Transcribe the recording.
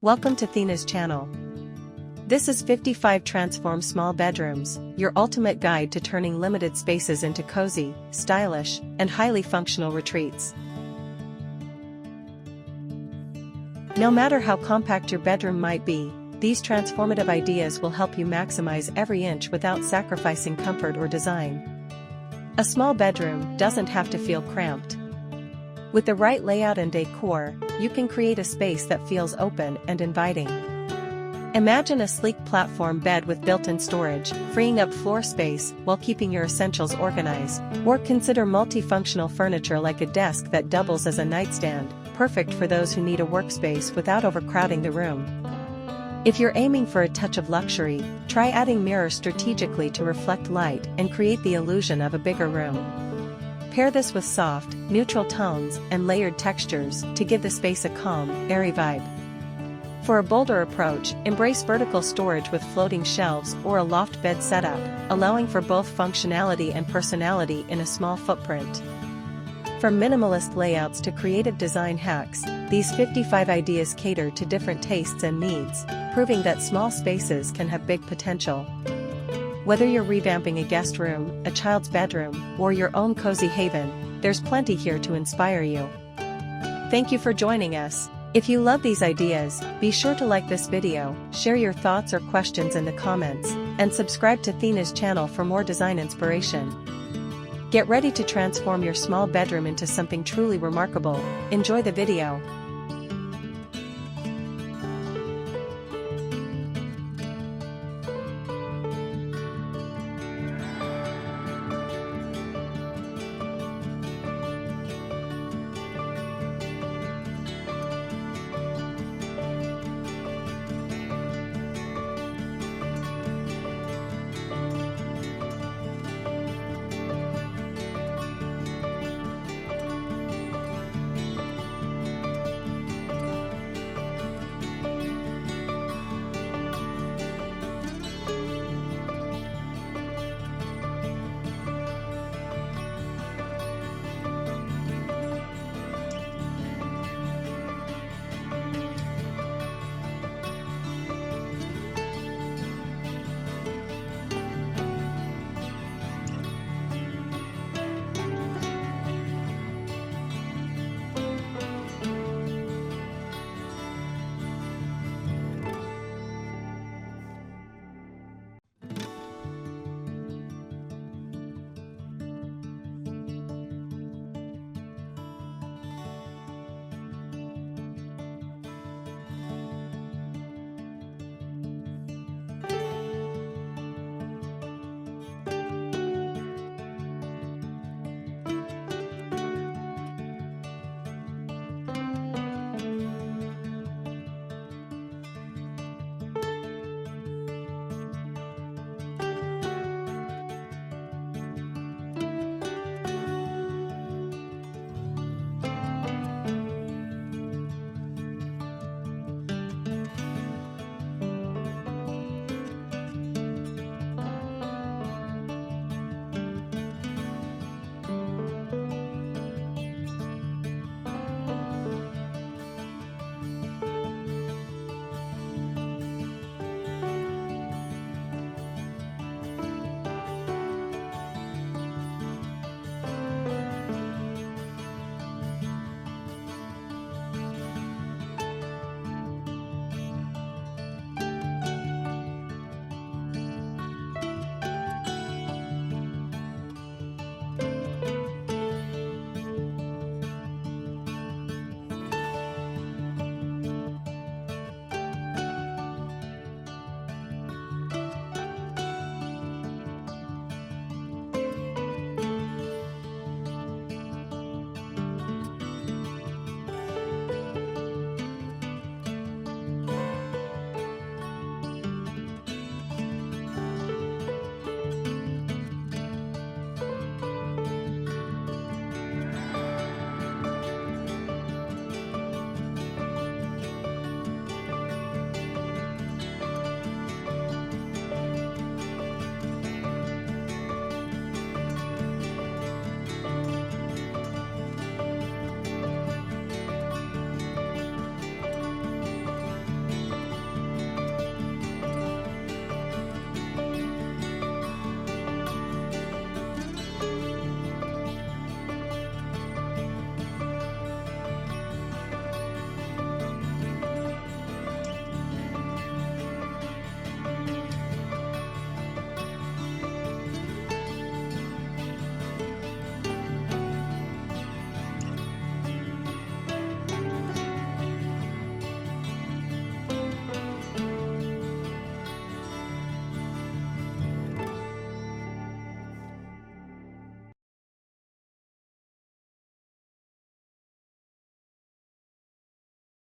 Welcome to Thena's channel. This is 55 Transform Small Bedrooms, your ultimate guide to turning limited spaces into cozy, stylish, and highly functional retreats. No matter how compact your bedroom might be, these transformative ideas will help you maximize every inch without sacrificing comfort or design. A small bedroom doesn't have to feel cramped. With the right layout and decor, you can create a space that feels open and inviting. Imagine a sleek platform bed with built-in storage, freeing up floor space while keeping your essentials organized. Or consider multifunctional furniture like a desk that doubles as a nightstand, perfect for those who need a workspace without overcrowding the room. If you're aiming for a touch of luxury, try adding mirrors strategically to reflect light and create the illusion of a bigger room. Pair this with soft, neutral tones and layered textures to give the space a calm, airy vibe. For a bolder approach, embrace vertical storage with floating shelves or a loft bed setup, allowing for both functionality and personality in a small footprint. From minimalist layouts to creative design hacks, these 55 ideas cater to different tastes and needs, proving that small spaces can have big potential. Whether you're revamping a guest room, a child's bedroom, or your own cozy haven, there's plenty here to inspire you. Thank you for joining us. If you love these ideas, be sure to like this video, share your thoughts or questions in the comments, and subscribe to Thena's channel for more design inspiration. Get ready to transform your small bedroom into something truly remarkable. Enjoy the video.